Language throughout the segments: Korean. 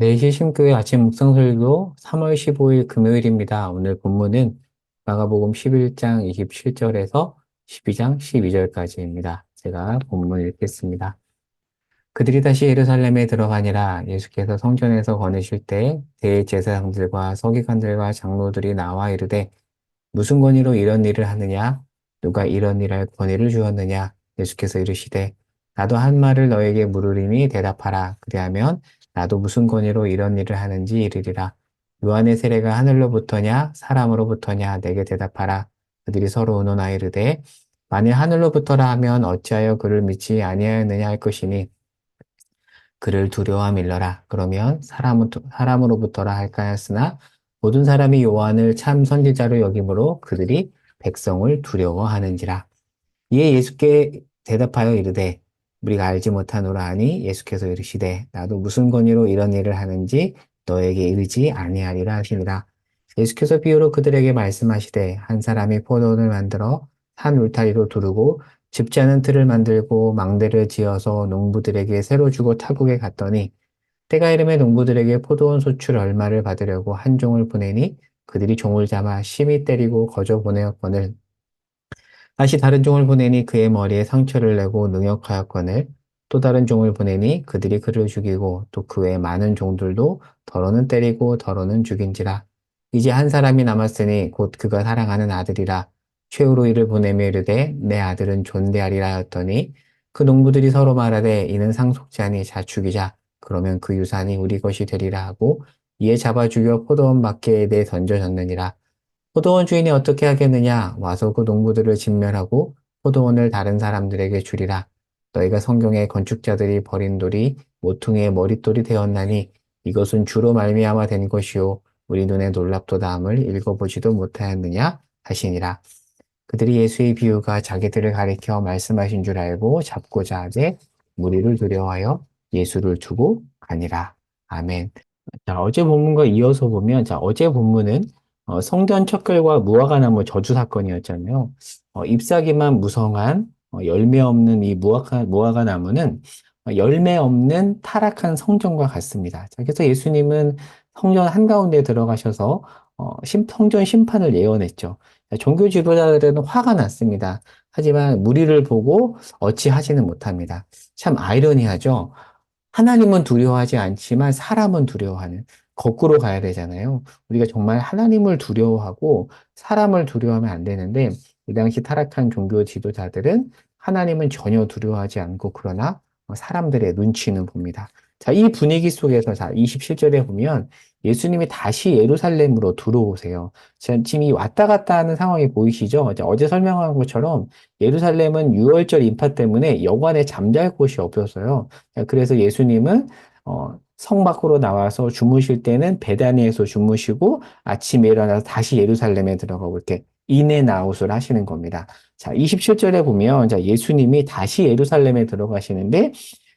네, 시심교회 아침 묵상설교 3월 15일 금요일입니다. 오늘 본문은 마가복음 11장 27절에서 12장 12절까지입니다. 제가 본문을 읽겠습니다. 그들이 다시 예루살렘에 들어가니라. 예수께서 성전에서 거느실 때 대제사장들과 서기관들과 장로들이 나와 이르되 무슨 권위로 이런 일을 하느냐? 누가 이런 일할 권위를 주었느냐? 예수께서 이르시되 나도 한 말을 너에게 물으리니 대답하라. 그리하면 나도 무슨 권위로 이런 일을 하는지 이르리라. 요한의 세례가 하늘로부터냐 사람으로부터냐 내게 대답하라. 그들이 서로 의논하 이르되 만일 하늘로부터라 하면 어찌하여 그를 믿지 아니하였느냐 할 것이니 그를 두려워함 일러라. 그러면 사람으로부터라 할까 하였으나 모든 사람이 요한을 참 선지자로 여김으로 그들이 백성을 두려워하는지라. 이에 예수께 대답하여 이르되 우리가 알지 못하노라 하니 예수께서 이르시되 나도 무슨 권위로 이런 일을 하는지 너에게 이르지 아니하리라 하시니라. 예수께서 비유로 그들에게 말씀하시되 한 사람이 포도원을 만들어 산 울타리로 두르고 짚지 않은 틀을 만들고 망대를 지어서 농부들에게 새로 주고 타국에 갔더니 때가 이름에 농부들에게 포도원 소출 얼마를 받으려고 한 종을 보내니 그들이 종을 잡아 심히 때리고 거저 보내었거늘 다시 다른 종을 보내니 그의 머리에 상처를 내고 능욕하였거늘 또 다른 종을 보내니 그들이 그를 죽이고 또 그 외 많은 종들도 더러는 때리고 더러는 죽인지라. 이제 한 사람이 남았으니 곧 그가 사랑하는 아들이라. 최후로 이를 보내며 이르되 내 아들은 존대하리라 하였더니 그 농부들이 서로 말하되 이는 상속지 아니 자 죽이자. 그러면 그 유산이 우리 것이 되리라 하고 이에 잡아 죽여 포도원 밖에 내 던져졌느니라. 포도원 주인이 어떻게 하겠느냐? 와서 그 농부들을 진멸하고 포도원을 다른 사람들에게 주리라. 너희가 성경의 건축자들이 버린 돌이 모퉁이의 머릿돌이 되었나니 이것은 주로 말미암아 된 것이요 우리 눈에 놀랍도다함을 읽어보지도 못하였느냐 하시니라. 그들이 예수의 비유가 자기들을 가리켜 말씀하신 줄 알고 잡고자 하되 무리를 두려워하여 예수를 두고 가니라. 아멘. 자, 어제 본문과 이어서 보면, 자, 어제 본문은 성전 척결과 무화과나무 저주 사건이었잖아요. 잎사귀만 무성한 열매 없는 이 무화과나무는 열매 없는 타락한 성전과 같습니다. 자, 그래서 예수님은 성전 한가운데 들어가셔서 성전 심판을 예언했죠. 자, 종교 지도자들은 화가 났습니다. 하지만 무리를 보고 어찌하지는 못합니다. 참 아이러니하죠. 하나님은 두려워하지 않지만 사람은 두려워하는, 거꾸로 가야 되잖아요. 우리가 정말 하나님을 두려워하고 사람을 두려워하면 안 되는데, 이 당시 타락한 종교 지도자들은 하나님은 전혀 두려워하지 않고, 그러나 사람들의 눈치는 봅니다. 자, 이 분위기 속에서, 자, 27절에 보면 예수님이 다시 예루살렘으로 들어오세요. 지금 이 왔다 갔다 하는 상황이 보이시죠? 어제 설명한 것처럼 예루살렘은 유월절 인파 때문에 여관에 잠잘 곳이 없었어요. 그래서 예수님은 성 밖으로 나와서 주무실 때는 베다니에서 주무시고 아침에 일어나서 다시 예루살렘에 들어가고 이렇게 인앤아웃을 하시는 겁니다. 자, 27절에 보면 자, 예수님이 다시 예루살렘에 들어가시는데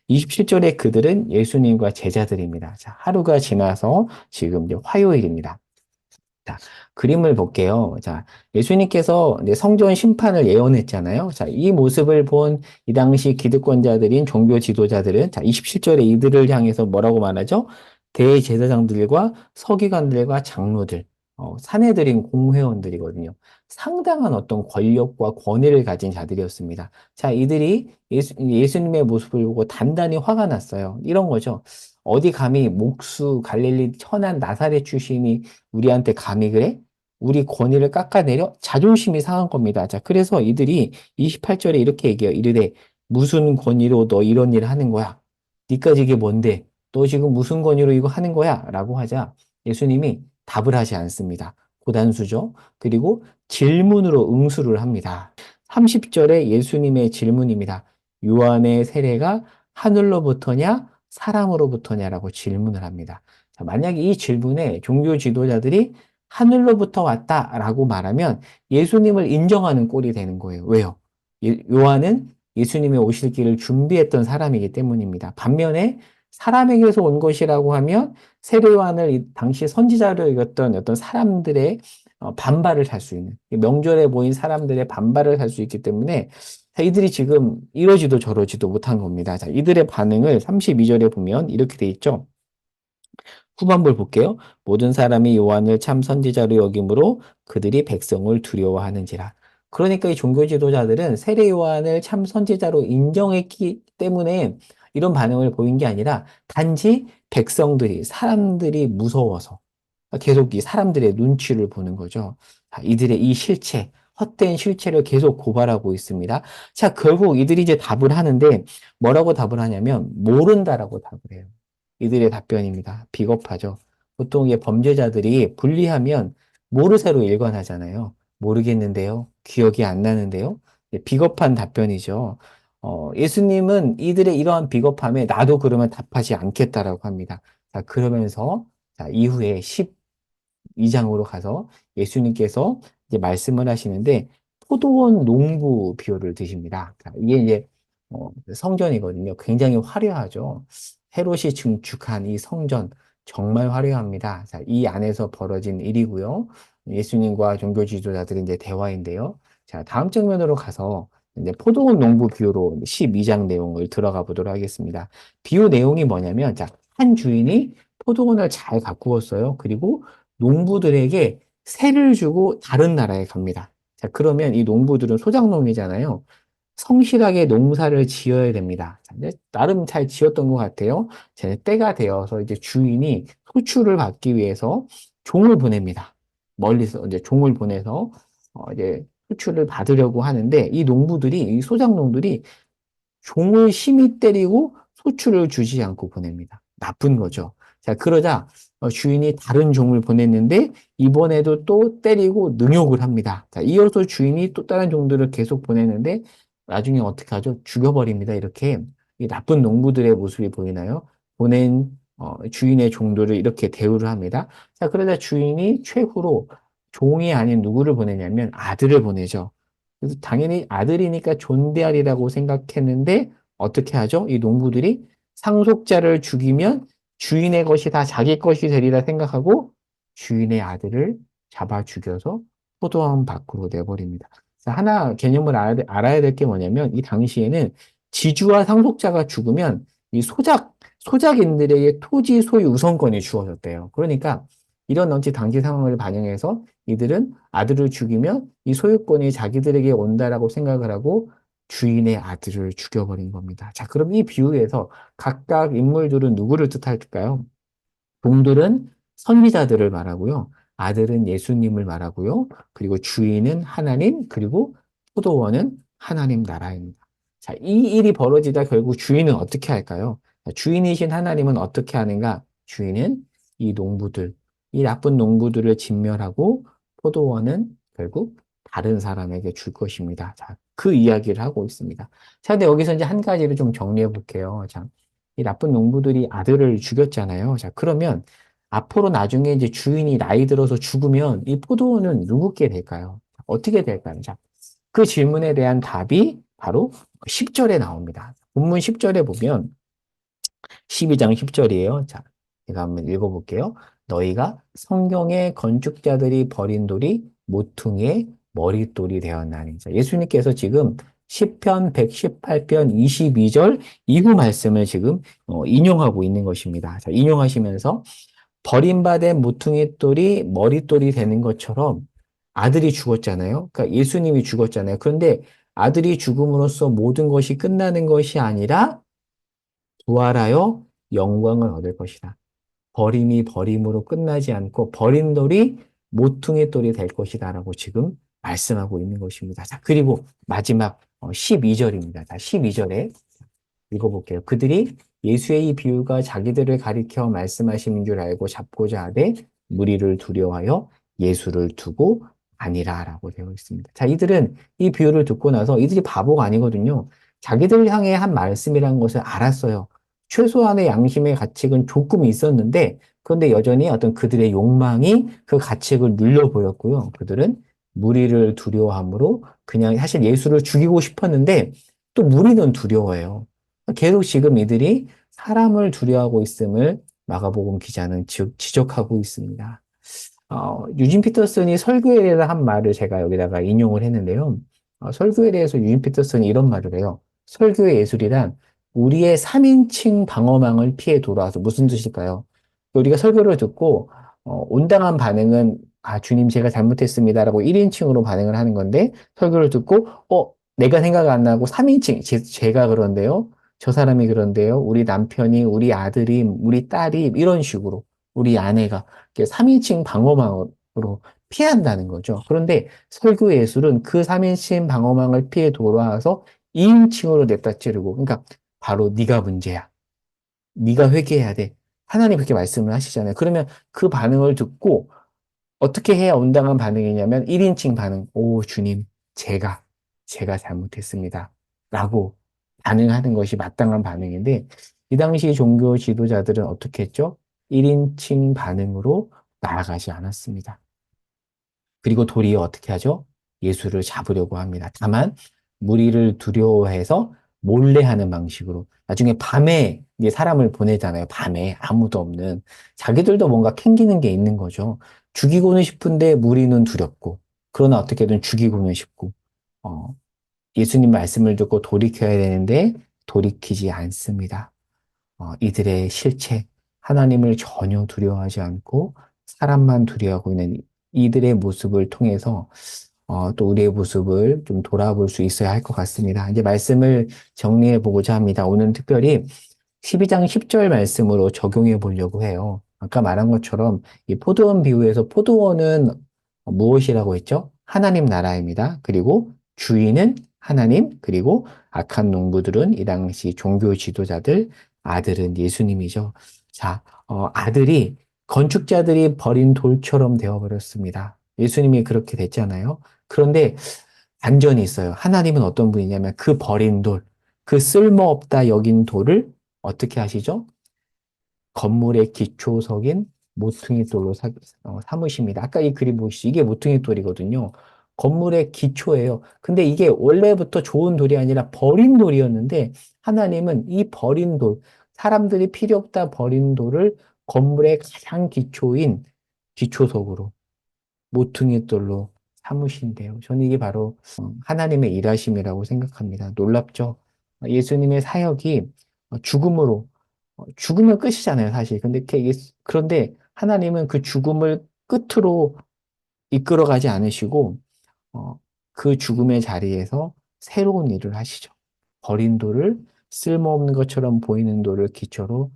27절에 그들은 예수님과 제자들입니다. 자, 하루가 지나서 지금 이제 화요일입니다. 자, 그림을 볼게요. 자, 예수님께서 이제 성전 심판을 예언했잖아요. 자, 이 모습을 본 이 당시 기득권자들인 종교 지도자들은 자, 27절에 이들을 향해서 뭐라고 말하죠? 대제사장들과 서기관들과 장로들, 사내들인 공회원들이거든요. 상당한 어떤 권력과 권위를 가진 자들이었습니다. 자, 이들이 예수님의 모습을 보고 단단히 화가 났어요. 이런 거죠. 어디 감히 목수 갈릴리 천한 나사렛 출신이 우리한테 감히 그래? 우리 권위를 깎아내려? 자존심이 상한 겁니다. 자, 그래서 이들이 28절에 이렇게 얘기해요. 이르되 무슨 권위로 너 이런 일을 하는 거야? 니까지 이게 뭔데? 너 지금 무슨 권위로 이거 하는 거야? 라고 하자 예수님이 답을 하지 않습니다. 고단수죠. 그리고 질문으로 응수를 합니다. 30절에 예수님의 질문입니다. 요한의 세례가 하늘로부터냐 사람으로부터냐라고 질문을 합니다. 자, 만약에 이 질문에 종교 지도자들이 하늘로부터 왔다라고 말하면 예수님을 인정하는 꼴이 되는 거예요. 왜요? 요한은 예수님의 오실 길을 준비했던 사람이기 때문입니다. 반면에 사람에게서 온 것이라고 하면 세례 요한을 이 당시 선지자로 여겼던 어떤 사람들의 반발을 살 수 있는 명절에 모인 사람들의 반발을 살 수 있기 때문에 자, 이들이 지금 이러지도 저러지도 못한 겁니다. 자, 이들의 반응을 32절에 보면 이렇게 돼 있죠. 후반부를 볼게요. 모든 사람이 요한을 참 선지자로 여김으로 그들이 백성을 두려워하는지라. 그러니까 이 종교 지도자들은 세례 요한을 참 선지자로 인정했기 때문에 이런 반응을 보인 게 아니라 단지 백성들이, 사람들이 무서워서 계속 이 사람들의 눈치를 보는 거죠. 자, 이들의 이 실체, 헛된 실체를 계속 고발하고 있습니다. 자, 결국 이들이 이제 답을 하는데 뭐라고 답을 하냐면 모른다라고 답을 해요. 이들의 답변입니다. 비겁하죠. 보통 이 범죄자들이 불리하면 모르쇠로 일관하잖아요. 모르겠는데요. 기억이 안 나는데요. 비겁한 답변이죠. 예수님은 이들의 이러한 비겁함에 나도 그러면 답하지 않겠다라고 합니다. 자, 그러면서 자, 이후에 12장으로 가서 예수님께서 이제 말씀을 하시는데 포도원 농부 비유를 드십니다. 자, 이게 이제 성전이거든요. 굉장히 화려하죠. 헤롯이 증축한 이 성전 정말 화려합니다. 자, 이 안에서 벌어진 일이고요. 예수님과 종교 지도자들의 이제 대화인데요. 자, 다음 장면으로 가서 이제 포도원 농부 비유로 12장 내용을 들어가 보도록 하겠습니다. 비유 내용이 뭐냐면, 자, 한 주인이 포도원을 잘 가꾸었어요. 그리고 농부들에게 세를 주고 다른 나라에 갑니다. 자, 그러면 이 농부들은 소작농이잖아요. 성실하게 농사를 지어야 됩니다. 자, 근데 나름 잘 지었던 것 같아요. 제 때가 되어서 이제 주인이 소출을 받기 위해서 종을 보냅니다. 멀리서 이제 종을 보내서 이제 소출을 받으려고 하는데 이 농부들이 이 소작농들이 종을 심히 때리고 소출을 주지 않고 보냅니다. 나쁜 거죠. 자, 그러자 주인이 다른 종을 보냈는데 이번에도 또 때리고 능욕을 합니다. 자, 이어서 주인이 또 다른 종들을 계속 보내는데 나중에 어떻게 하죠? 죽여버립니다. 이렇게 이 나쁜 농부들의 모습이 보이나요? 보낸 주인의 종들을 이렇게 대우를 합니다. 자, 그러자 주인이 최후로 종이 아닌 누구를 보내냐면 아들을 보내죠. 그래서 당연히 아들이니까 존대하리라고 생각했는데 어떻게 하죠? 이 농부들이 상속자를 죽이면 주인의 것이 다 자기 것이 되리라 생각하고 주인의 아들을 잡아 죽여서 포도원 밖으로 내버립니다. 하나 개념을 알아야 될 게 뭐냐면 이 당시에는 지주와 상속자가 죽으면 이 소작인들에게 토지 소유 우선권이 주어졌대요. 그러니까 이런 당시 상황을 반영해서 이들은 아들을 죽이면 이 소유권이 자기들에게 온다라고 생각을 하고 주인의 아들을 죽여버린 겁니다. 자, 그럼 이 비유에서 각각 인물들은 누구를 뜻할까요? 종들은 선지자들을 말하고요. 아들은 예수님을 말하고요. 그리고 주인은 하나님, 그리고 포도원은 하나님 나라입니다. 자, 이 일이 벌어지다 결국 주인은 어떻게 할까요? 주인이신 하나님은 어떻게 하는가? 주인은 이 농부들, 이 나쁜 농부들을 진멸하고 포도원은 결국 다른 사람에게 줄 것입니다. 자, 그 이야기를 하고 있습니다. 자, 근데 여기서 이제 한 가지를 좀 정리해 볼게요. 자, 이 나쁜 농부들이 아들을 죽였잖아요. 자, 그러면 앞으로 나중에 이제 주인이 나이 들어서 죽으면 이 포도원은 누구께 될까요? 어떻게 될까요? 자, 그 질문에 대한 답이 바로 10절에 나옵니다. 본문 10절에 보면 12장 10절이에요. 자, 제가 한번 읽어볼게요. 너희가 성경의 건축자들이 버린 돌이 모퉁이의 머릿돌이 되었나니. 자, 예수님께서 지금 시편 118편 22절 이후 말씀을 지금 인용하고 있는 것입니다. 자, 인용하시면서 버림받은 모퉁이 돌이 머릿돌이 되는 것처럼 아들이 죽었잖아요. 그러니까 예수님이 죽었잖아요. 그런데 아들이 죽음으로써 모든 것이 끝나는 것이 아니라 부활하여 영광을 얻을 것이다. 버림이 버림으로 끝나지 않고 버린 돌이 모퉁이 돌이 될 것이다라고 지금 말씀하고 있는 것입니다. 자, 그리고 마지막 12절입니다. 자, 12절에 읽어볼게요. 그들이 예수의 이 비유가 자기들을 가리켜 말씀하심인 줄 알고 잡고자 하되 무리를 두려워하여 예수를 두고 아니라라고 되어 있습니다. 자, 이들은 이 비유를 듣고 나서 이들이 바보가 아니거든요. 자기들 향해 한 말씀이라는 것을 알았어요. 최소한의 양심의 가책은 조금 있었는데, 그런데 여전히 어떤 그들의 욕망이 그 가책을 눌려보였고요. 그들은 무리를 두려워함으로 그냥 사실 예수를 죽이고 싶었는데, 또 무리는 두려워해요. 계속 지금 이들이 사람을 두려워하고 있음을 마가복음 기자는 지적하고 있습니다. 유진 피터슨이 설교에 대해서 한 말을 제가 여기다가 인용을 했는데요. 설교에 대해서 유진 피터슨이 이런 말을 해요. 설교의 예술이란 우리의 3인칭 방어망을 피해 돌아와서 무슨 뜻일까요? 우리가 설교를 듣고 온당한 반응은 주님 제가 잘못했습니다라고 1인칭으로 반응을 하는 건데 설교를 듣고 내가 생각 안 나고 3인칭 제가 그런데요. 저 사람이 그런데요. 우리 남편이 우리 아들이 우리 딸이 이런 식으로 우리 아내가 3인칭 방어망으로 피한다는 거죠. 그런데 설교 예술은 그 3인칭 방어망을 피해 돌아와서 2인칭으로 냈다 찌르고 그러니까 바로 네가 문제야. 네가 회개해야 돼. 하나님 그렇게 말씀을 하시잖아요. 그러면 그 반응을 듣고 어떻게 해야 온당한 반응이냐면 1인칭 반응. 오, 주님, 제가, 제가 잘못했습니다. 라고 반응하는 것이 마땅한 반응인데 이 당시 종교 지도자들은 어떻게 했죠? 1인칭 반응으로 나아가지 않았습니다. 그리고 도리어 어떻게 하죠? 예수를 잡으려고 합니다. 다만 무리를 두려워해서 몰래 하는 방식으로 나중에 밤에 이제 사람을 보내잖아요. 밤에 아무도 없는 자기들도 뭔가 캥기는 게 있는 거죠. 죽이고는 싶은데 무리는 두렵고 그러나 어떻게든 죽이고는 싶고 어, 예수님 말씀을 듣고 돌이켜야 되는데 돌이키지 않습니다. 이들의 실체, 하나님을 전혀 두려워하지 않고 사람만 두려워하고 있는 이들의 모습을 통해서 또 우리의 모습을 좀 돌아볼 수 있어야 할 것 같습니다. 이제 말씀을 정리해 보고자 합니다. 오늘 특별히 12장 10절 말씀으로 적용해 보려고 해요. 아까 말한 것처럼 이 포도원 비유에서 포도원은 무엇이라고 했죠? 하나님 나라입니다. 그리고 주인은 하나님, 그리고 악한 농부들은 이 당시 종교 지도자들, 아들은 예수님이죠. 자, 아들이 건축자들이 버린 돌처럼 되어버렸습니다. 예수님이 그렇게 됐잖아요. 그런데 반전이 있어요. 하나님은 어떤 분이냐면 그 버린 돌, 그 쓸모없다 여긴 돌을 어떻게 하시죠? 건물의 기초석인 모퉁이 돌로 삼으십니다. 아까 이 그림 보시죠. 이게 모퉁이 돌이거든요. 건물의 기초예요. 근데 이게 원래부터 좋은 돌이 아니라 버린 돌이었는데 하나님은 이 버린 돌, 사람들이 필요 없다 버린 돌을 건물의 가장 기초인 기초석으로 모퉁이 돌로 삼으신대요. 저는 이게 바로 하나님의 일하심이라고 생각합니다. 놀랍죠? 예수님의 사역이 죽음으로 죽으면 끝이잖아요, 사실. 그런데 하나님은 그 죽음을 끝으로 이끌어가지 않으시고 어, 그 죽음의 자리에서 새로운 일을 하시죠. 버린 돌을 쓸모없는 것처럼 보이는 돌을 기초로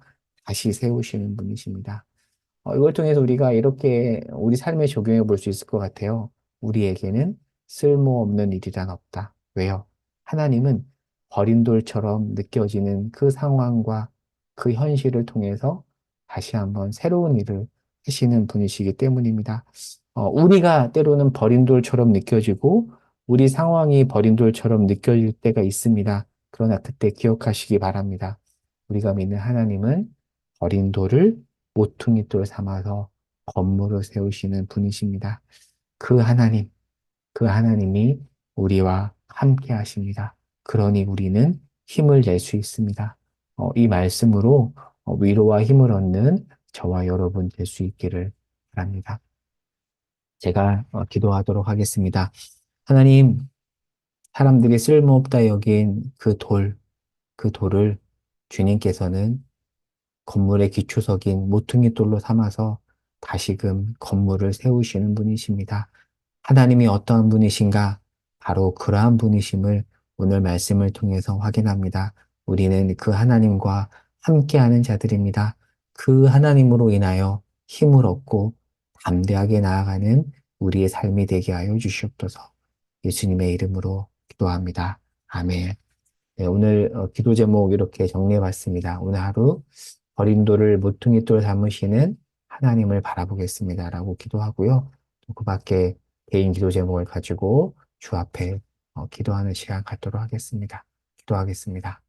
다시 세우시는 분이십니다. 이걸 통해서 우리가 이렇게 우리 삶에 적용해 볼 수 있을 것 같아요. 우리에게는 쓸모없는 일이란 없다. 왜요? 하나님은 버린 돌처럼 느껴지는 그 상황과 그 현실을 통해서 다시 한번 새로운 일을 하시는 분이시기 때문입니다. 우리가 때로는 버린 돌처럼 느껴지고 우리 상황이 버린 돌처럼 느껴질 때가 있습니다. 그러나 그때 기억하시기 바랍니다. 우리가 믿는 하나님은 버린 돌을 모퉁이 돌 삼아서 건물을 세우시는 분이십니다. 그 하나님, 그 하나님이 우리와 함께 하십니다. 그러니 우리는 힘을 낼 수 있습니다. 이 말씀으로 위로와 힘을 얻는 저와 여러분 될 수 있기를 바랍니다. 제가 기도하도록 하겠습니다. 하나님, 사람들이 쓸모없다 여긴 그 돌을 주님께서는 건물의 기초석인 모퉁이 돌로 삼아서 다시금 건물을 세우시는 분이십니다. 하나님이 어떠한 분이신가? 바로 그러한 분이심을 오늘 말씀을 통해서 확인합니다. 우리는 그 하나님과 함께하는 자들입니다. 그 하나님으로 인하여 힘을 얻고 담대하게 나아가는 우리의 삶이 되게 하여 주시옵소서. 예수님의 이름으로 기도합니다. 아멘. 네, 오늘 기도 제목 이렇게 정리해 봤습니다. 오늘 하루 버린 돌을 모퉁이 돌 삼으시는 하나님을 바라보겠습니다. 라고 기도하고요. 또 그 밖에 개인 기도 제목을 가지고 주 앞에 기도하는 시간 갖도록 하겠습니다. 기도하겠습니다.